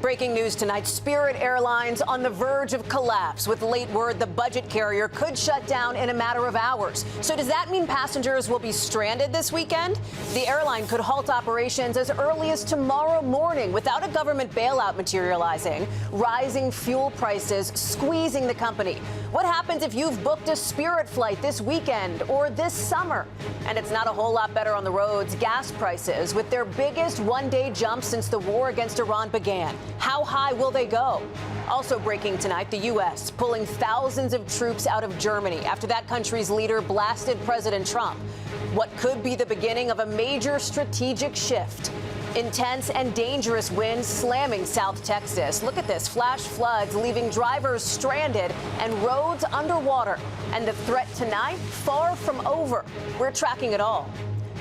Breaking news tonight, Spirit Airlines on the verge of collapse with late word the budget carrier could shut down in a matter of hours. So does that mean passengers will be stranded this weekend? The airline could halt operations as early as tomorrow morning without a government bailout materializing. Rising fuel prices squeezing the company. What happens if you've booked a Spirit flight this weekend or this summer? And it's not a whole lot better on the roads. Gas prices with their biggest one-day jump since the war against Iran began. How high will they go? Also breaking tonight, the U.S. pulling thousands of troops out of Germany after that country's leader blasted President Trump. What could be the beginning of a major strategic shift? Intense and dangerous winds slamming South Texas. Look at this. Flash floods leaving drivers stranded and roads underwater. And the threat tonight, far from over. We're tracking it all.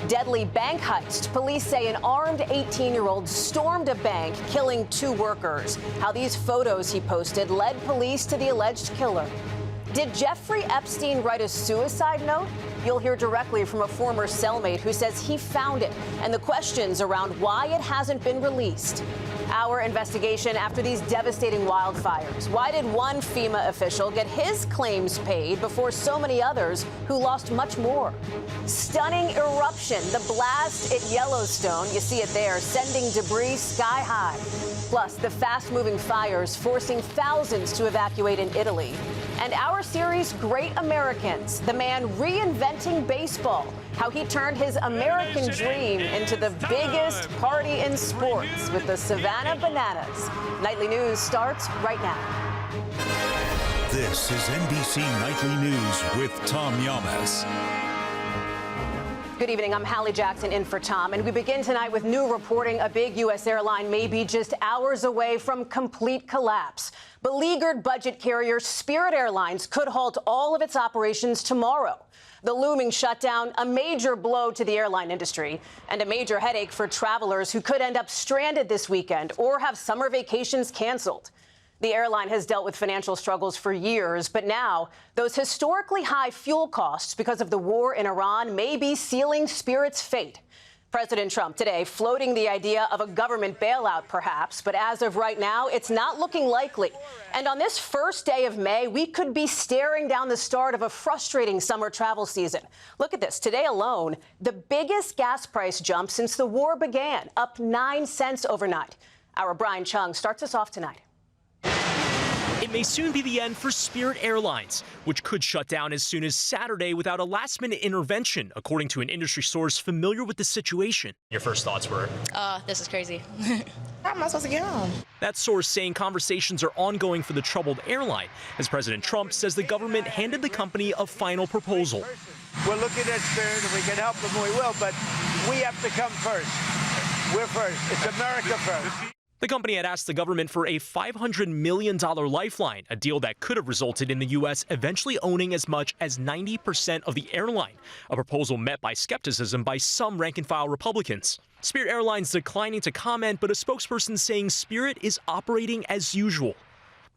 Deadly bank heist. Police say an armed 18-year-old stormed a bank, killing 2 workers. How these photos he posted led police to the alleged killer. Did Jeffrey Epstein write a suicide note? You'll hear directly from a former cellmate who says he found it and the questions around why it hasn't been released. Our investigation after these devastating wildfires. Why did one FEMA official get his claims paid before so many others who lost much more? Stunning eruption, the blast at Yellowstone. You see it there, sending debris sky high. Plus, the fast-moving fires forcing thousands to evacuate in Italy. And our series, Great Americans, the man reinventing baseball, how he turned his American dream into the biggest party in sports with the Savannah Bananas. Nightly News starts right now. This is NBC Nightly News with Tom Yamas. Good evening. I'm Hallie Jackson in for Tom, and we begin tonight with new reporting a big U.S. airline may be just hours away from complete collapse. Beleaguered budget carrier Spirit Airlines could halt all of its operations tomorrow. The looming shutdown, a major blow to the airline industry and a major headache for travelers who could end up stranded this weekend or have summer vacations canceled. The airline has dealt with financial struggles for years, but now those historically high fuel costs because of the war in Iran may be sealing Spirit's fate. President Trump today floating the idea of a government bailout, perhaps, but as of right now, it's not looking likely. And on this first day of May, we could be staring down the start of a frustrating summer travel season. Look at this. Today alone, the biggest gas price jump since the war began, up 9 cents overnight. Our Brian Chung starts us off tonight. It may soon be the end for Spirit Airlines, which could shut down as soon as Saturday without a last-minute intervention, according to an industry source familiar with the situation. Your first thoughts were? This is crazy. How am I supposed to get home? That source saying conversations are ongoing for the troubled airline, as President Trump says the government handed the company a final proposal. We're looking at Spirit. If we can help them, we will, but we have to come first. We're first. It's America first. The company had asked the government for a $500 million lifeline, a deal that could have resulted in the U.S. eventually owning as much as 90% of the airline, a proposal met by skepticism by some rank-and-file Republicans. Spirit Airlines declining to comment, but a spokesperson saying Spirit is operating as usual.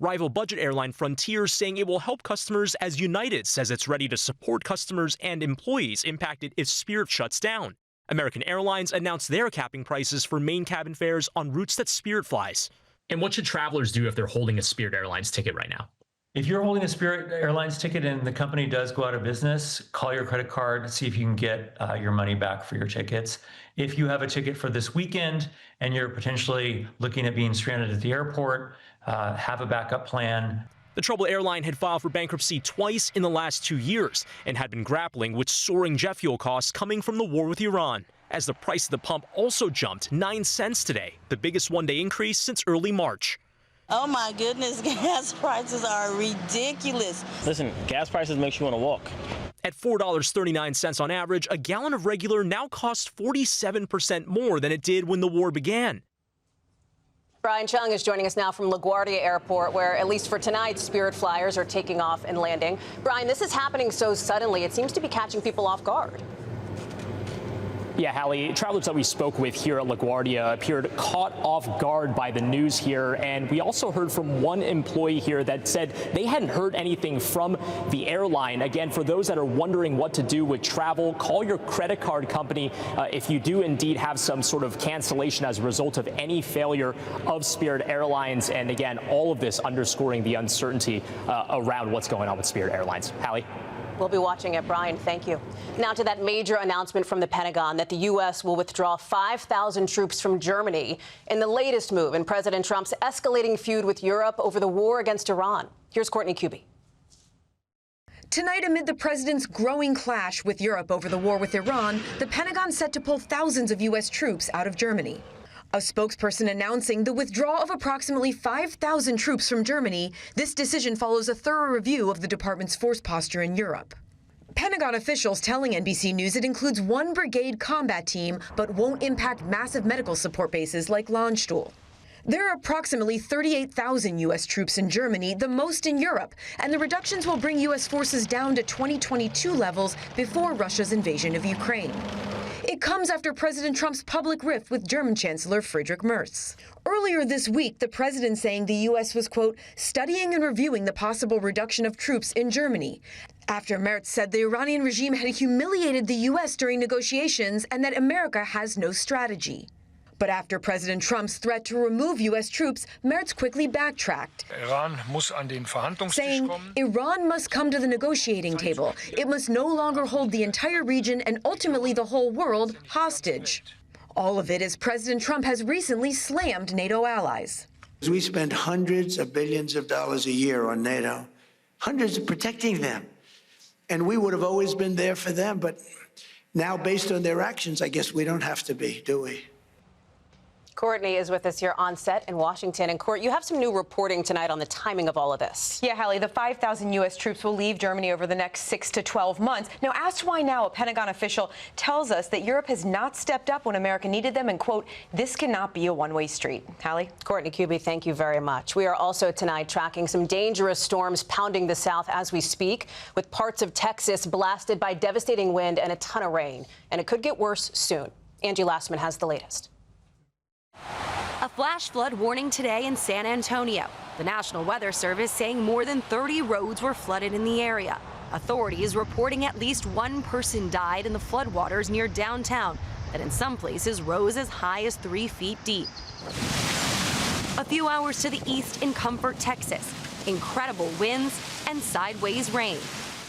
Rival budget airline Frontier saying it will help customers as United says it's ready to support customers and employees impacted if Spirit shuts down. American Airlines announced they're capping prices for main cabin fares on routes that Spirit flies. And what should travelers do if they're holding a Spirit Airlines ticket right now? If you're holding a Spirit Airlines ticket and the company does go out of business, call your credit card, see if you can get your money back for your tickets. If you have a ticket for this weekend and you're potentially looking at being stranded at the airport, have a backup plan. The troubled airline had filed for bankruptcy twice in the last 2 years and had been grappling with soaring jet fuel costs coming from the war with Iran, as the price of the pump also jumped 9 cents today, the biggest one-day increase since early March. Oh my goodness, gas prices are ridiculous. Listen, gas prices makes you want to walk. At $4.39 on average, a gallon of regular now costs 47% more than it did when the war began. Brian Chung is joining us now from LaGuardia Airport, where, at least for tonight, Spirit flyers are taking off and landing. Brian, this is happening so suddenly, it seems to be catching people off guard. Yeah, Hallie, travelers that we spoke with here at LaGuardia appeared caught off guard by the news here. And we also heard from one employee here that said they hadn't heard anything from the airline. Again, for those that are wondering what to do with travel, call your credit card company if you do indeed have some sort of cancellation as a result of any failure of Spirit Airlines. And again, all of this underscoring the uncertainty around what's going on with Spirit Airlines. Hallie? We'll be watching it, Brian. Thank you. Now to that major announcement from the Pentagon that the U.S. will withdraw 5,000 troops from Germany in the latest move in President Trump's escalating feud with Europe over the war against Iran. Here's Courtney Kuby. Tonight, amid the president's growing clash with Europe over the war with Iran, the Pentagon set to pull thousands of U.S. troops out of Germany. A spokesperson announcing the withdrawal of approximately 5,000 troops from Germany. This decision follows a thorough review of the department's force posture in Europe. Pentagon officials telling NBC News it includes one brigade combat team, but won't impact massive medical support bases like Landstuhl. There are approximately 38,000 U.S. troops in Germany, the most in Europe, and the reductions will bring U.S. forces down to 2022 levels before Russia's invasion of Ukraine. It comes after President Trump's public rift with German Chancellor Friedrich Merz. Earlier this week, the president saying the U.S. was, quote, studying and reviewing the possible reduction of troops in Germany, after Merz said the Iranian regime had humiliated the U.S. during negotiations and that America has no strategy. But after President Trump's threat to remove U.S. troops, Merz quickly backtracked, saying Iran must come to the negotiating table. It must no longer hold the entire region and ultimately the whole world hostage. All of it as President Trump has recently slammed NATO allies. We spend hundreds of billions of dollars a year on NATO, hundreds of protecting them. And we would have always been there for them. But now, based on their actions, I guess we don't have to be, do we? Courtney is with us here on set in Washington. And Court, you have some new reporting tonight on the timing of all of this. Yeah, Hallie, the 5,000 U.S. troops will leave Germany over the next 6 to 12 months. Now, asked why now, a Pentagon official tells us that Europe has not stepped up when America needed them and, quote, this cannot be a one-way street. Hallie? Courtney Kuby, thank you very much. We are also tonight tracking some dangerous storms pounding the south as we speak, with parts of Texas blasted by devastating wind and a ton of rain. And it could get worse soon. Angie Lastman has the latest. A flash flood warning today in San Antonio. The National Weather Service saying more than 30 roads were flooded in the area. Authorities reporting at least one person died in the floodwaters near downtown that in some places rose as high as 3 feet deep. A few hours to the east in Comfort, Texas, incredible winds and sideways rain.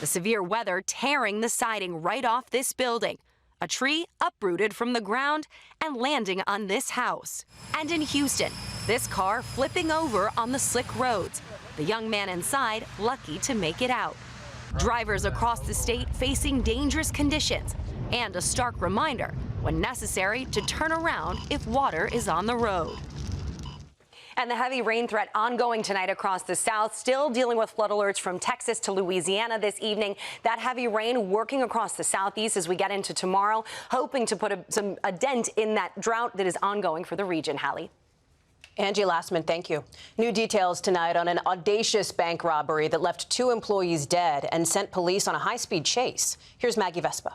The severe weather tearing the siding right off this building. A tree uprooted from the ground and landing on this house. And in Houston, this car flipping over on the slick roads. The young man inside lucky to make it out. Drivers across the state facing dangerous conditions and a stark reminder, when necessary, to turn around if water is on the road. And the heavy rain threat ongoing tonight across the south, still dealing with flood alerts from Texas to Louisiana this evening. That heavy rain working across the southeast as we get into tomorrow, hoping to put a dent in that drought that is ongoing for the region. Hallie? Angie Lastman, thank you. New details tonight on an audacious bank robbery that left 2 employees dead and sent police on a high-speed chase. Here's Maggie Vespa.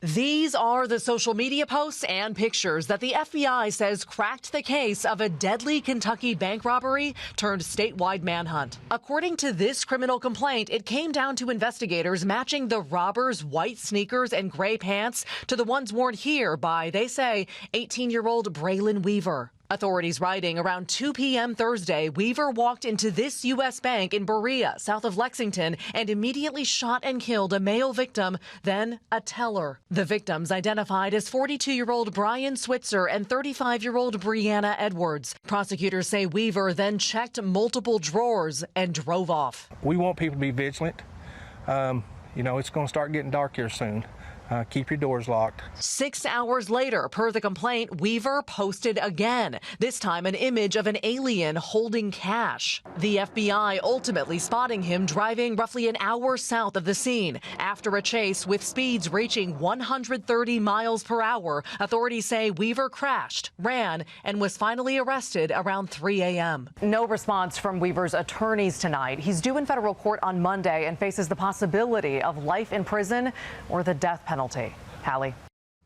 These are the social media posts and pictures that the FBI says cracked the case of a deadly Kentucky bank robbery turned statewide manhunt. According to this criminal complaint, it came down to investigators matching the robber's white sneakers and gray pants to the ones worn here by, they say, 18-year-old Braylon Weaver. Authorities writing around 2 p.m. Thursday, Weaver walked into this U.S. bank in Berea, south of Lexington, and immediately shot and killed a male victim, then a teller. The victims identified as 42-year-old Brian Switzer and 35-year-old Brianna Edwards. Prosecutors say Weaver then checked multiple drawers and drove off. We want people to be vigilant. It's going to start getting dark here soon. Keep your doors locked. 6 hours later, per the complaint, Weaver posted again, this time an image of an alien holding cash. The FBI ultimately spotting him driving roughly an hour south of the scene. After a chase with speeds reaching 130 miles per hour, authorities say Weaver crashed, ran, and was finally arrested around 3 a.m. No response from Weaver's attorneys tonight. He's due in federal court on Monday and faces the possibility of life in prison or the death penalty. Hallie?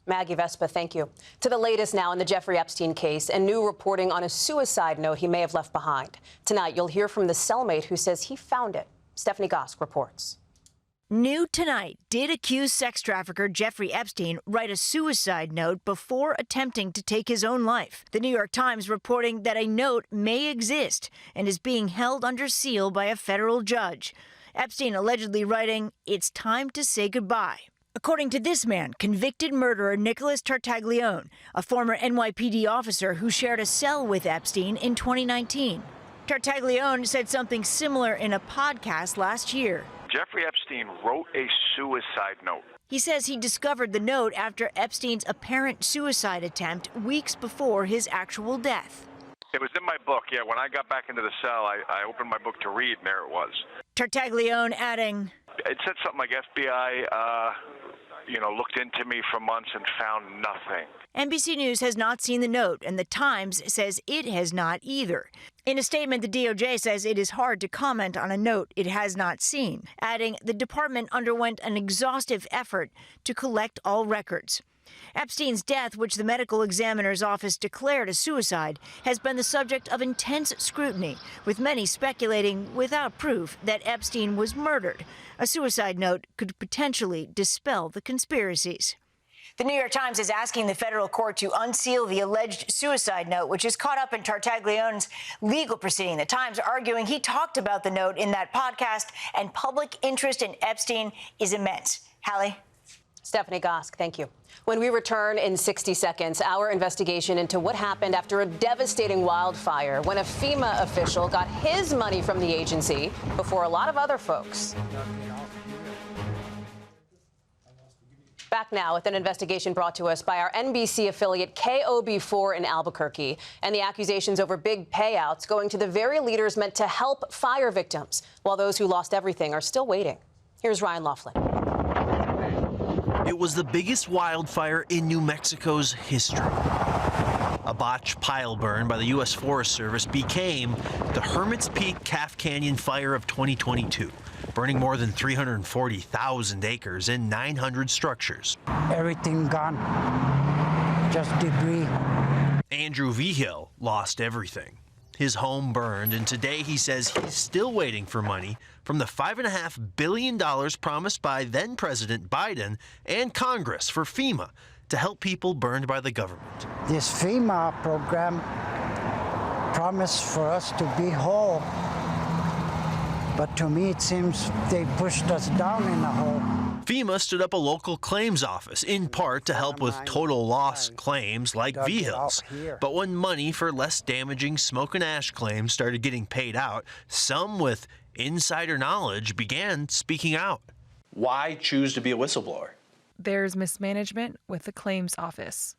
Maggie Vespa, thank you. To the latest now in the Jeffrey Epstein case and new reporting on a suicide note he may have left behind. Tonight, you'll hear from the cellmate who says he found it. Stephanie Gosk reports. New tonight, did accused sex trafficker Jeffrey Epstein write a suicide note before attempting to take his own life? The New York Times reporting that a note may exist and is being held under seal by a federal judge. Epstein allegedly writing, "It's time to say goodbye." According to this man, convicted murderer Nicholas Tartaglione, a former NYPD officer who shared a cell with Epstein in 2019. Tartaglione said something similar in a podcast last year. Jeffrey Epstein wrote a suicide note. He says he discovered the note after Epstein's apparent suicide attempt weeks before his actual death. It was in my book, yeah. When I got back into the cell, I opened my book to read, and there it was. Tartaglione adding, it said something like FBI, looked into me for months and found nothing. NBC News has not seen the note, and The Times says it has not either. In a statement, the DOJ says it is hard to comment on a note it has not seen, adding the department underwent an exhaustive effort to collect all records. Epstein's death, which the medical examiner's office declared a suicide, has been the subject of intense scrutiny, with many speculating, without proof, that Epstein was murdered. A suicide note could potentially dispel the conspiracies. The New York Times is asking the federal court to unseal the alleged suicide note, which is caught up in Tartaglione's legal proceeding. The Times arguing he talked about the note in that podcast, and public interest in Epstein is immense. Hallie? Stephanie Gosk, thank you. When we return in 60 seconds, our investigation into what happened after a devastating wildfire when a FEMA official got his money from the agency before a lot of other folks. Back now with an investigation brought to us by our NBC affiliate KOB4 in Albuquerque, and the accusations over big payouts going to the very leaders meant to help fire victims, while those who lost everything are still waiting. Here's Ryan Laughlin. It was the biggest wildfire in New Mexico's history. A botched pile burn by the U.S. Forest Service became the Hermit's Peak Calf Canyon Fire of 2022, burning more than 340,000 acres and 900 structures. Everything gone, just debris. Andrew Vigil lost everything. His home burned, and today he says he's still waiting for money from the $5.5 billion promised by then-President Biden and Congress for FEMA to help people burned by the government. This FEMA program promised for us to be whole, but to me it seems they pushed us down in a hole. FEMA stood up a local claims office, in part to help with total loss claims like Vigil's. But when money for less damaging smoke and ash claims started getting paid out, some with insider knowledge began speaking out. Why choose to be a whistleblower? There's mismanagement with the claims office.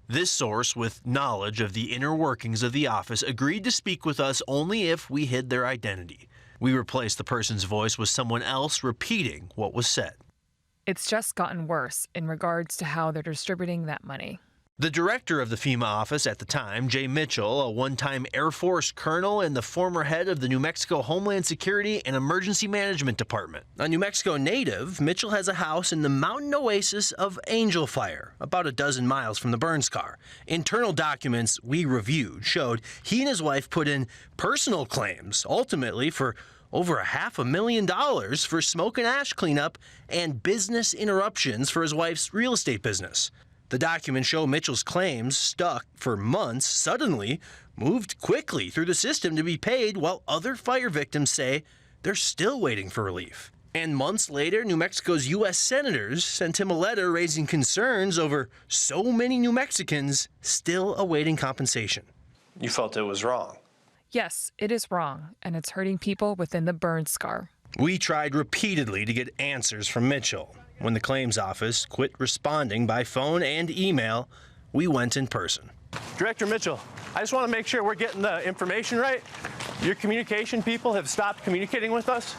This source with knowledge of the inner workings of the office agreed to speak with us only if we hid their identity. We replaced the person's voice with someone else repeating what was said. It's just gotten worse in regards to how they're distributing that money. The director of the FEMA office at the time, Jay Mitchell, a one-time Air Force colonel and the former head of the New Mexico Homeland Security and Emergency Management Department. A New Mexico native, Mitchell has a house in the mountain oasis of Angel Fire, about a dozen miles from the burn scar. Internal documents we reviewed showed he and his wife put in personal claims, ultimately for over $500,000 for smoke and ash cleanup and business interruptions for his wife's real estate business. The documents show Mitchell's claims, stuck for months, suddenly moved quickly through the system to be paid, while other fire victims say they're still waiting for relief. And months later, New Mexico's U.S. senators sent him a letter raising concerns over so many New Mexicans still awaiting compensation. You felt it was wrong. Yes, it is wrong, and it's hurting people within the burn scar. We tried repeatedly to get answers from Mitchell. When the claims office quit responding by phone and email, we went in person. Director Mitchell, I just want to make sure we're getting the information right. Your communication people have stopped communicating with us.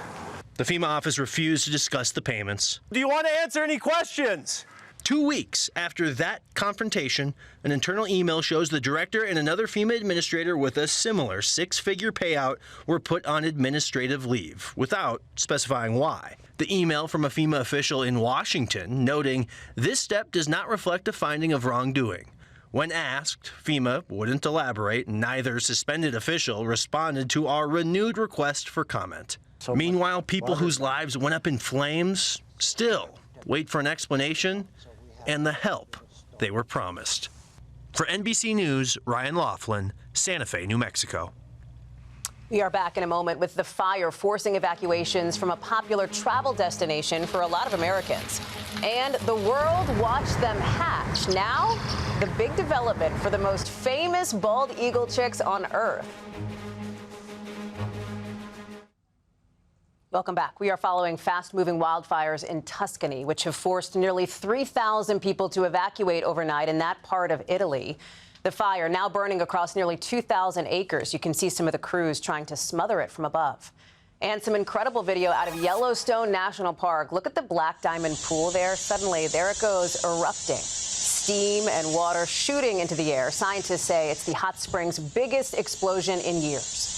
The FEMA office refused to discuss the payments. Do you want to answer any questions? 2 weeks after that confrontation, an internal email shows the director and another FEMA administrator with a similar six-figure payout were put on administrative leave, without specifying why. The email from a FEMA official in Washington noting this step does not reflect a finding of wrongdoing. When asked, FEMA wouldn't elaborate, and neither suspended official responded to our renewed request for comment. Meanwhile, people whose lives went up in flames still wait for an explanation and the help they were promised. For NBC News, Ryan Laughlin, Santa Fe, New Mexico. We are back in a moment with the fire forcing evacuations from a popular travel destination for a lot of Americans. And the world watched them hatch. Now, the big development for the most famous bald eagle chicks on Earth. Welcome back. We are following fast-moving wildfires in Tuscany, which have forced nearly 3,000 people to evacuate overnight in that part of Italy. The fire now burning across nearly 2,000 acres. You can see some of the crews trying to smother it from above. And some incredible video out of Yellowstone National Park. Look at the black diamond pool there. Suddenly, there it goes, erupting. Steam and water shooting into the air. Scientists say it's the hot spring's biggest explosion in years.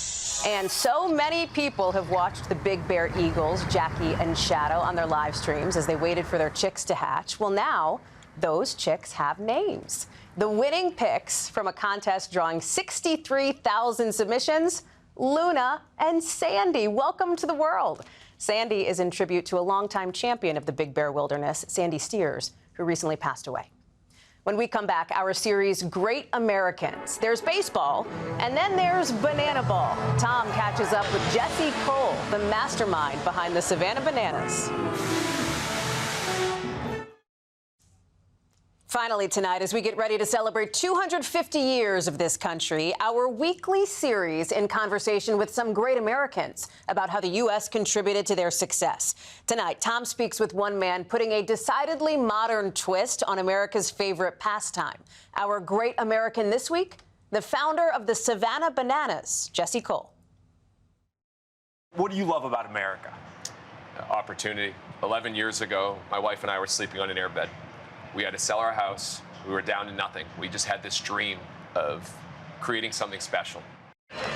And so many people have watched the big bear eagles, Jackie and Shadow, on their live streams as they waited for their chicks to hatch. Well, now those chicks have names. The winning picks from a contest drawing 63,000 submissions, Luna and Sandy. Welcome to the world. Sandy is in tribute to a longtime champion of the Big Bear Wilderness, Sandy Steers, who recently passed away. When we come back, our series, Great Americans. There's baseball, and then there's banana ball. Tom catches up with Jesse Cole, the mastermind behind the Savannah Bananas. Finally tonight, as we get ready to celebrate 250 years of this country, our weekly series in conversation with some great Americans about how the U.S. contributed to their success. Tonight, Tom speaks with one man putting a decidedly modern twist on America's favorite pastime. Our great American this week, the founder of the Savannah Bananas, Jesse Cole. What do you love about America? Opportunity. 11 years ago, my wife and I were sleeping on an airbed. We had to sell our house. We were down to nothing. We just had this dream of creating something special.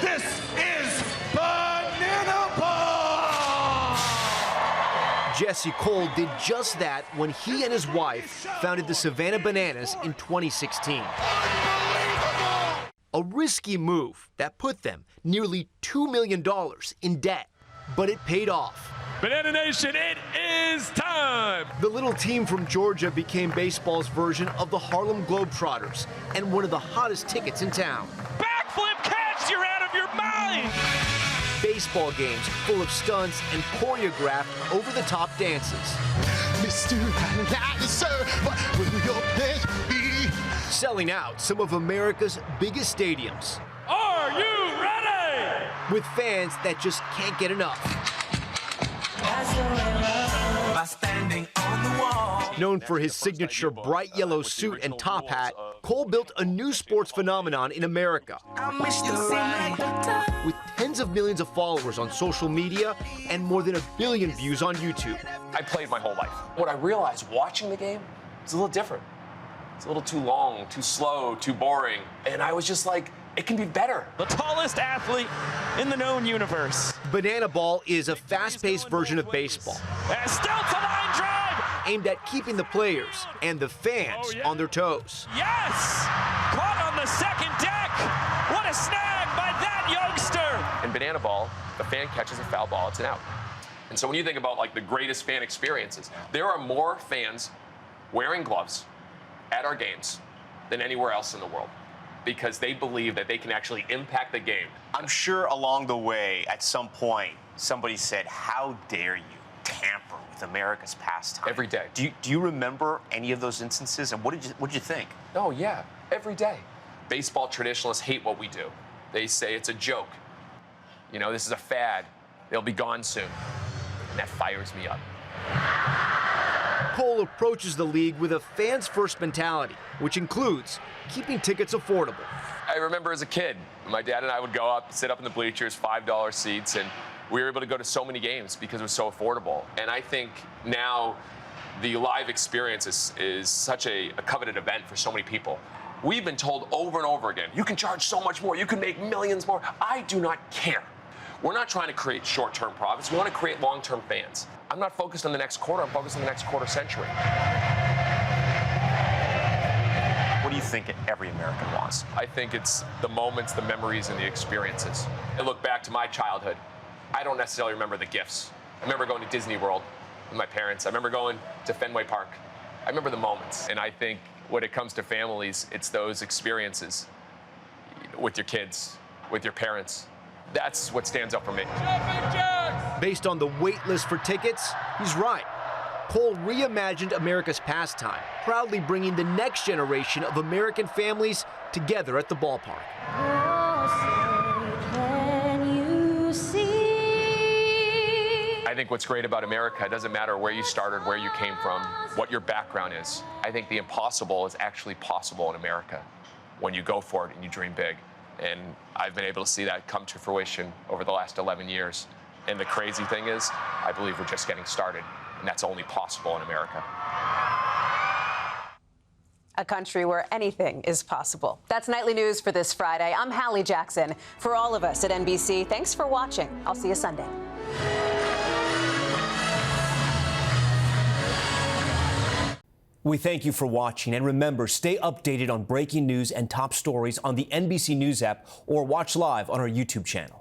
This is Banana Ball! Jesse Cole did just that when he and his wife founded the Savannah Bananas in 2016. A risky move that put them nearly $2 million in debt, but it paid off. Banana Nation, it is time! The little team from Georgia became baseball's version of the Harlem Globetrotters and one of the hottest tickets in town. Backflip catch, you're out of your mind! Baseball games full of stunts and choreographed over-the-top dances. Mr. Sir, what will your pledge be? Selling out some of America's biggest stadiums. Are you ready? With fans that just can't get enough. Known for his signature bright yellow suit and top hat, Cole built a new sports phenomenon in America. With tens of millions of followers on social media and more than 1 billion views on YouTube. I played my whole life. What I realized watching the game is a little different. It's a little too long, too slow, too boring. And I was just like, it can be better. The tallest athlete in the known universe. Banana ball is a fast-paced version of baseball. And still to line drive! Aimed at keeping the players and the fans on their toes. Yes! Caught on the second deck! What a snag by that youngster! In banana ball, the fan catches a foul ball, it's an out. And so when you think about like the greatest fan experiences, there are more fans wearing gloves at our games than anywhere else in the world, because they believe that they can actually impact the game. I'm sure along the way, at some point, somebody said, how dare you tamper with America's pastime? Every day. Do you remember any of those instances, and what did you think? Oh, yeah, every day. Baseball traditionalists hate what we do. They say it's a joke. You know, this is a fad. They'll be gone soon. And that fires me up. Cole approaches the league with a fans-first mentality, which includes keeping tickets affordable. I remember as a kid, my dad and I would go up, sit up in the bleachers, $5 seats, and we were able to go to so many games because it was so affordable. And I think now The live experience is such a coveted event for so many people. We've been told over and over again, you can charge so much more, you can make millions more. I do not care. We're not trying to create short-term profits. We want to create long-term fans. I'm not focused on the next quarter, I'm focused on the next quarter century. What do you think every American wants? I think it's the moments, the memories, and the experiences. I look back to my childhood. I don't necessarily remember the gifts. I remember going to Disney World with my parents. I remember going to Fenway Park. I remember the moments. And I think when it comes to families, it's those experiences with your kids, with your parents. That's what stands out for me. Based on the wait list for tickets, he's right. Cole reimagined America's pastime, proudly bringing the next generation of American families together at the ballpark. I think what's great about America, it doesn't matter where you started, where you came from, what your background is. I think the impossible is actually possible in America when you go for it and you dream big. And I've been able to see that come to fruition over the last 11 years. And the crazy thing is, I believe we're just getting started, and that's only possible in America. A country where anything is possible. That's Nightly News for this Friday. I'm Hallie Jackson. For all of us at NBC, thanks for watching. I'll see you Sunday. We thank you for watching, and remember, stay updated on breaking news and top stories on the NBC News app or watch live on our YouTube channel.